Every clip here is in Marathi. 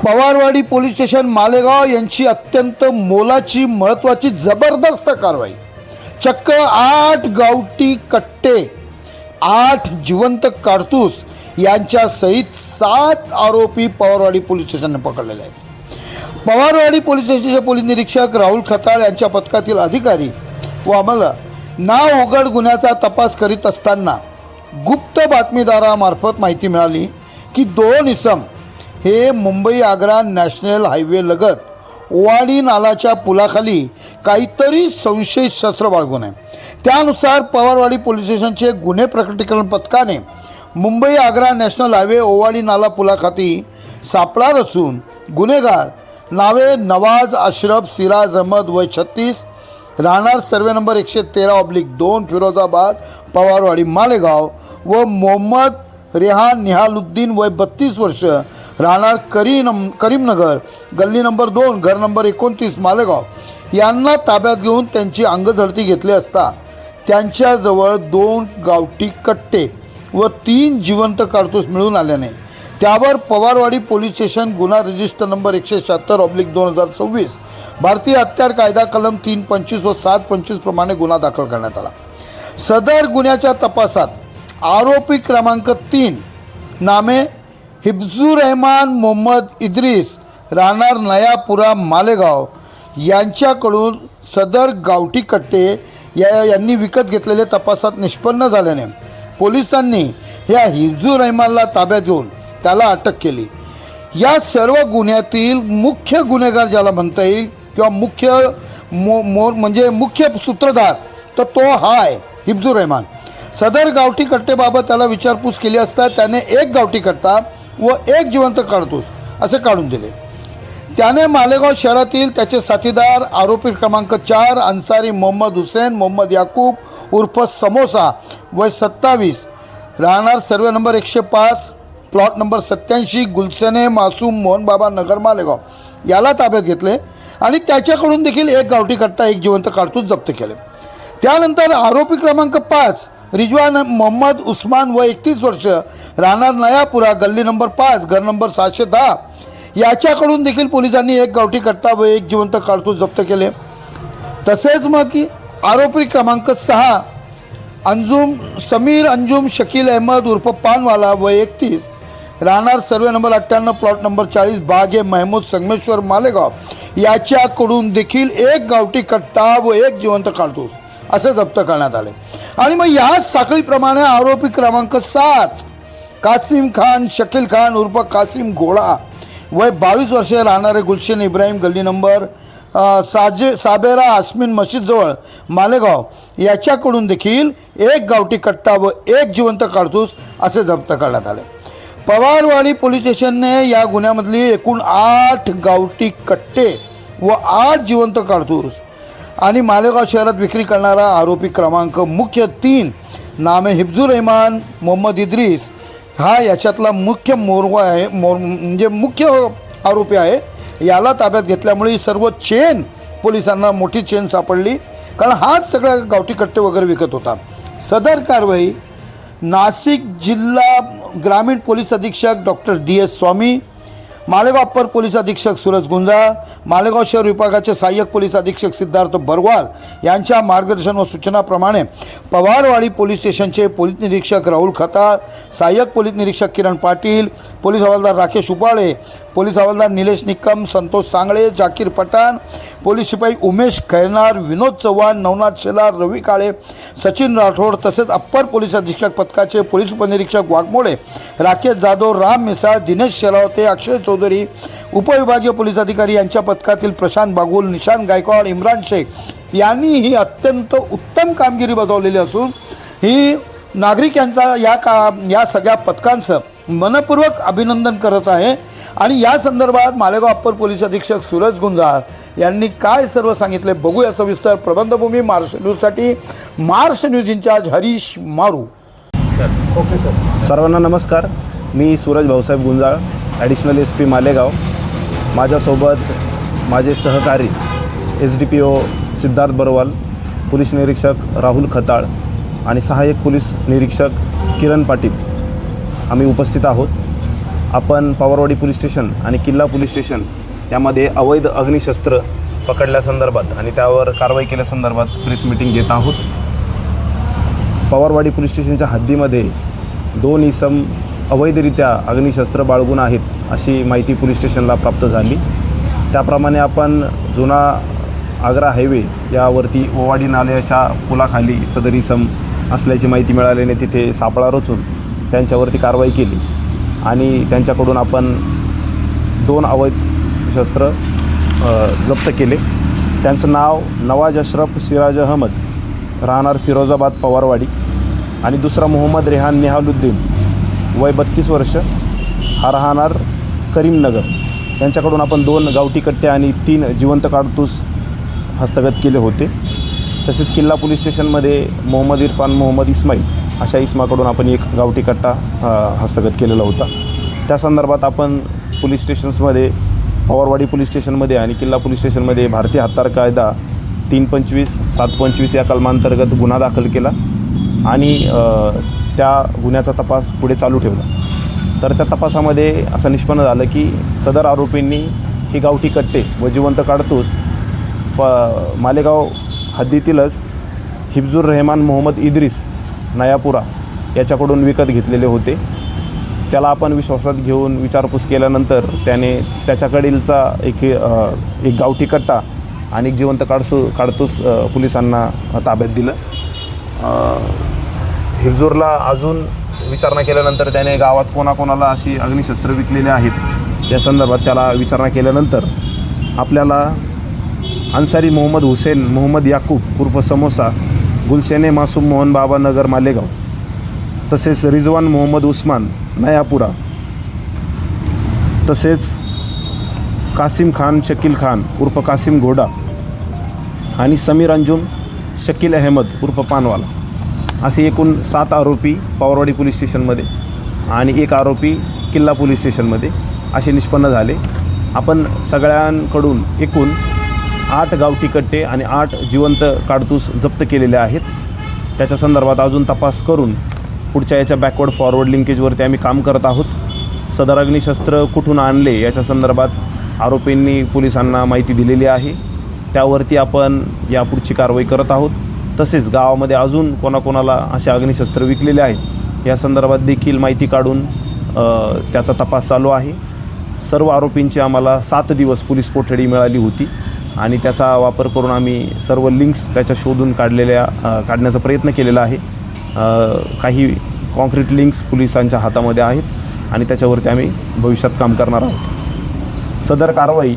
पवारवाडी पोलीस स्टेशन मालेगाव यांची अत्यंत मोलाची महत्त्वाची जबरदस्त कारवाई। चक्क 8 गावठी कट्टे, 8 जिवंत कारतूस यांच्या सहित 7 आरोपी पवारवाडी पोलीस स्टेशनने पकडलेले आहेत। पवारवाडी पोलीस स्टेशनचे पोलीस निरीक्षक राहुल खताळ यांच्या पथकातील अधिकारी व आम्हाला नाव उघड गुन्ह्याचा तपास करीत असताना गुप्त बातमीदारामार्फत माहिती मिळाली की 2 इसम हे मुंबई आग्रा नॅशनल हायवे लगत ओवाडी नालाच्या पुलाखाली काहीतरी संशयित शस्त्र बाळगून आहे। त्यानुसार पवारवाडी पोलीस स्टेशनचे गुन्हे प्रकटीकरण पथकाने मुंबई आग्रा नॅशनल हायवे ओवाडी नाला पुलाखाती सापळा रचून गुन्हेगार नावे नवाज अशरफ सिराज अहमद वय 36 राहणार सर्वे नंबर 113/2 फिरोजाबाद पवारवाडी मालेगाव व मोहम्मद रेहान निहालुद्दीन वय 32 वर्ष राहणार करीमनगर गल्ली नंबर 2 घर नंबर 29 मालेगाव यांना ताब्यात घेऊन त्यांची अंगझडती घेतली असता त्यांच्याजवळ 2 गावठी कट्टे व 3 जिवंत कारतूस मिळून आल्याने त्यावर पवारवाडी पोलीस स्टेशन गुन्हा रजिस्टर नंबर 176/2026 भारतीय हत्यार कायदा कलम 325 व 725 प्रमाणे गुन्हा दाखल करण्यात आला। सदर गुन्ह्याच्या तपासात आरोपी क्रमांक 3 नामे हिब्जूर रहमान मोहम्मद इद्रिस राहणार नयापुरा मालेगाव यांच्याकडून सदर गावठी कट्टे यांनी विकत घेतलेले तपासात निष्पन्न झाल्याने पोलिसांनी ह्या हिब्जूर रहमानला ताब्यात घेऊन त्याला अटक केली। या सर्व गुन्ह्यातील मुख्य गुन्हेगार ज्याला म्हणता येईल किंवा मुख्य सूत्रधार तर तो हा आहे हिब्जूर रहमान। सदर गावठी कट्टेबाबत त्याला विचारपूस केली असता त्याने 1 गावठी कट्टा व 1 जिवंत कारतूस असे काढून दिले। त्याने मालेगाव शहरातील त्याचे साथीदार आरोपी क्रमांक 4 अन्सारी मोहम्मद हुसेन मोहम्मद याकूब उर्फ समोसा वय 27 राहणार सर्वे नंबर 105 प्लॉट नंबर 87 गुलशने मासूम मोहन बाबा नगर मालेगाव याला ताब्यात घेतले आणि त्याच्याकडून देखील 1 गावठी कट्टा 1 जिवंत कारतूस जप्त केले। त्यानंतर आरोपी क्रमांक 5 रिजवान मोहम्मद उस्मान व 31 वर्ष राहणार नयापुरा गल्ली नंबर 5 घर नंबर 710 याच्याकडून देखील पोलिसांनी 1 गावठी कट्टा व 1 जिवंत कारतूस जप्त केले। तसेच मग की आरोपी क्रमांक 6 समीर अंजुम शकील अहमद उर्फ पानवाला व 31 राहणार सर्वे नंबर 98 प्लॉट नंबर 40 बागे महमूद संगमेश्वर मालेगाव याच्याकडून देखील 1 गावठी कट्टा व 1 जिवंत कारतूस असे जप्त करण्यात आले। आणि मग या साखळीप्रमाणे आरोपी क्रमांक 7 कासिम खान शकील खान उर्फ कासिम घोडा वय 22 वर्षे राहणारे गुलशन इब्राहिम गल्ली नंबर साबेरा आसमीन मस्जिदजवळ मालेगाव याच्याकडून देखील 1 गावठी कट्टा व 1 जिवंत कारतूस असे जप्त करण्यात आले। पवारवाडी पोलीस स्टेशनने या गुन्ह्यामधली एकूण 8 गावठी कट्टे व 8 जिवंत कारतूस आणि मालेगाव शहरात विक्री करणारा आरोपी क्रमांक मुख्य 3 नामे हिब्जूर रहमान मोहम्मद इद्रिस हा याच्यातला मुख्य मोरवा आहे म्हणजे मुख्य आरोपी आहे याला ताब्यात घेतल्यामुळे सर्व चेन पोलिसांना मोठी चेन सापडली कारण हाच सगळ्या गावठी कट्टे वगैरे विकत होता। सदर कारवाई नाशिक जिल्हा ग्रामीण पोलीस अधीक्षक डॉक्टर DS स्वामी मालेगाव अप्पर पोलीस अधीक्षक सूरज गुंजाळ मालेगाव शहर विभागाचे सहाय्यक पोलीस अधीक्षक सिद्धार्थ बरवाल यांच्या मार्गदर्शन व सूचनाप्रमाणे पवारवाडी पोलीस स्टेशनचे पोलीस निरीक्षक राहुल खताळ सहाय्यक पोलीस निरीक्षक किरण पाटील पोलीस हवालदार राकेश उबाळे पोलीस हवालदार निलेश निकम संतोष सांगळे जाकीर पठाण पोलीस शिपाई उमेश खैरनार विनोद चव्हाण नवनाथ शेलार रवी काळे सचिन राठोड तसेच अप्पर पोलीस अधीक्षक पथकाचे पोलीस उपनिरीक्षक वाघमोडे राकेश जाधव राम मिसाळ दिनेश शेरावते अक्षय चौधरी उपविभागीय पोलीस अधिकारी यांच्या पथकातील प्रशांत बागुल निशांत गायकवाड इम्रान शेख यांनी ही अत्यंत उत्तम कामगिरी बजावलेली असून ही नागरिक यांचा या सगळ्या पथकांचं मनपूर्वक अभिनंदन करत आहे। आणि या संदर्भात मालेगाव अप्पर पोलीस अधीक्षक सूरज गुंजाळ यांनी काय सर्व सांगितले बघूया सविस्तर। प्रबंधभूमी महाराष्ट्र न्यूजसाठी महाराष्ट्र न्यूज इंचार्ज हरीश मारू। सर्वांना नमस्कार, मी सूरज भाऊसाहेब गुंजाळ ॲडिशनल SP मालेगाव। माझ्यासोबत माझे सहकारी SDPO सिद्धार्थ बरवाल पोलीस निरीक्षक राहुल खताळ आणि सहाय्यक पोलीस निरीक्षक किरण पाटील आम्ही उपस्थित आहोत। आपण पवारवाडी पोलीस स्टेशन आणि किल्ला पोलीस स्टेशन यामध्ये अवैध अग्निशस्त्र पकडल्यासंदर्भात आणि त्यावर कारवाई केल्यासंदर्भात प्रेस मीटिंग घेत आहोत. पवारवाडी पोलीस स्टेशनच्या हद्दीमध्ये 2 इसम अवैधरित्या अग्निशस्त्र बाळगून आहेत अशी माहिती पोलीस स्टेशनला प्राप्त झाली. त्याप्रमाणे आपण जुना आग्रा हायवे यावरती ओवाडी नाल्याच्या पुलाखाली सदर इसम असल्याची माहिती मिळाल्याने तिथे सापळा रचून त्यांच्यावरती कारवाई केली आणि त्यांच्याकडून आपण 2 अवैध शस्त्र जप्त केले. त्यांचं नाव नवाज अशरफ सिराज अहमद, राहणार फिरोजाबाद पवारवाडी, आणि दुसरा मोहम्मद रेहान निहालुद्दीन, वय 32 वर्ष, हा राहणार करीमनगर. यांच्याकडून आपण 2 गावठी कट्टे आणि 3 जिवंत काडतूस हस्तगत केले होते. तसेच किल्ला पोलीस स्टेशनमध्ये मोहम्मद इरफान मोहम्मद इस्माईल अशा इसमाकडून आपण 1 गावठी कट्टा हस्तगत केलेला होता. त्या संदर्भात आपण पोलीस स्टेशन्समध्ये पवारवाडी पोलीस स्टेशनमध्ये आणि किल्ला पोलीस स्टेशनमध्ये भारतीय हत्यार कायदा 325, 725 या कलमांतर्गत गुन्हा दाखल केला आणि त्या गुन्ह्याचा तपास पुढे चालू ठेवला. तर त्या तपासामध्ये असं निष्पन्न झालं की सदर आरोपींनी ही गावठी कट्टे व जिवंत काडतूस मालेगाव हद्दीतीलच हिफ्जूर रहमान मोहम्मद इद्रिस नयापुरा याच्याकडून विकत घेतलेले होते. त्याला आपण विश्वासात घेऊन विचारपूस केल्यानंतर त्याने त्याच्याकडीलचा एक गावठी कट्टा आणि एक जिवंत काडतूस पोलिसांना ताब्यात दिलं. हिफ्जूरला अजून विचारणा केल्यानंतर त्याने गावात कोणाकोणाला अशी अग्निशस्त्र विकलेली आहेत या संदर्भात त्याला विचारणा केल्यानंतर आपल्याला अन्सारी मोहम्मद हुसेन मोहम्मद याकूब उर्फ समोसा, गुलशेने मासूम मोहन बाबा नगर मालेगाव, तसेच रिजवान मोहम्मद उस्मान नयापुरा, तसेच कासिम खान शकील खान उर्फ कासिम घोडा आणि समीर अंजुम शकील अहमद उर्फ पानवाला असे एकूण 7 आरोपी पवारवाडी पोलीस स्टेशनमध्ये आणि 1 आरोपी किल्ला पोलीस स्टेशनमध्ये असे निष्पन्न झाले. आपण सगळ्यांकडून एकूण 8 गावठी कट्टे आणि 8 जिवंत काडतूस जप्त केलेले आहेत. त्याच्या संदर्भात अजून तपास करून पुढच्या याच्या बॅकवर्ड फॉरवर्ड लिंकेजवरती आम्ही काम करत आहोत. सदर अग्निशस्त्र कुठून आणले याच्या संदर्भात आरोपींनी पोलिसांना माहिती दिलेली आहे. त्यावरती आपण यापुढची कारवाई करत आहोत. तसेच गावामध्ये अजून कोणाकोणाला असे अग्निशस्त्र विकलेले आहेत या संदर्भात देखील माहिती काढून त्याचा तपास चालू आहे. सर्व आरोपींची आम्हाला 7 दिवस पोलीस कोठडी मिळाली होती आणि त्याचा वापर करून आम्ही सर्व लिंक्स त्याच्या शोधून काढण्याचा प्रयत्न केलेला आहे. काही कॉन्क्रीट लिंक्स पोलिसांच्या हातामध्ये आहेत आणि त्याच्यावरती आम्ही भविष्यात काम करणार आहोत. सदर कारवाई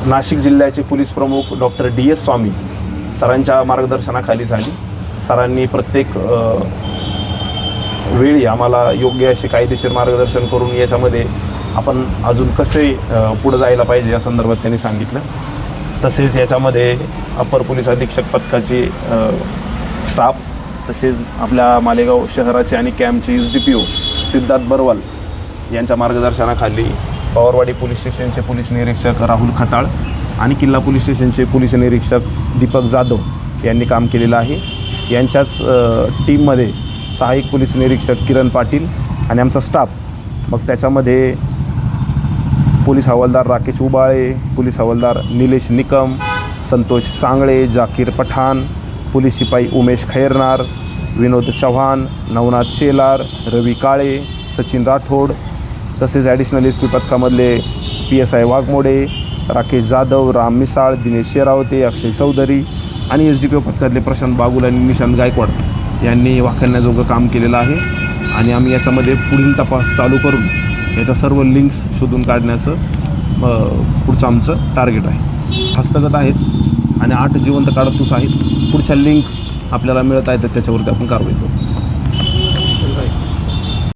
नाशिक जिल्ह्याचे पोलीस प्रमुख डॉक्टर DS स्वामी सरांच्या मार्गदर्शनाखाली झाली. सरांनी प्रत्येक वेळी आम्हाला योग्य असे कायदेशीर मार्गदर्शन करून याच्यामध्ये आपण अजून कसे पुढे जायला पाहिजे या संदर्भात त्यांनी सांगितलं. तसेच याच्यामध्ये अपर पोलीस अधीक्षक पथकाचे स्टाफ, तसेच आपल्या मालेगाव शहराचे आणि कॅम्पचे SDPO सिद्धार्थ बरवाल यांच्या मार्गदर्शनाखाली पवारवाडी पोलीस स्टेशनचे पोलीस निरीक्षक राहुल खताळ आणि किल्ला पोलीस स्टेशनचे पोलीस निरीक्षक दीपक जाधव यांनी काम केलेलं आहे. यांच्याच टीममध्ये सहाय्यक पोलीस निरीक्षक किरण पाटील आणि आमचा स्टाफ, मग त्याच्यामध्ये पोलीस हवालदार राकेश उबाळे, पोलीस हवालदार निलेश निकम, संतोष सांगळे, जाकीर पठाण, पोलीस शिपाई उमेश खैरनार, विनोद चव्हाण, नवनाथ शेलार, रवी काळे, सचिन राठोड, तसेच ॲडिशनल SP पथकामधले PSI वाघमोडे, राकेश जाधव, राम मिसाळ, दिनेश शेरावते, अक्षय चौधरी आणि SDPO पथकातले प्रशांत बागुल आणि निशांत गायकवाड यांनी वाखाणण्याजोगं काम केलेलं आहे. आणि आम्ही याच्यामध्ये पुढील तपास चालू करून याच्या सर्व लिंक्स शोधून काढण्याचं पुढचं आमचं टार्गेट आहे. हस्तगत आहेत आणि 8 जिवंत काडतूस आहेत. पुढच्या लिंक आपल्याला मिळत आहेत त्याच्यावरती आपण कारवाई करू.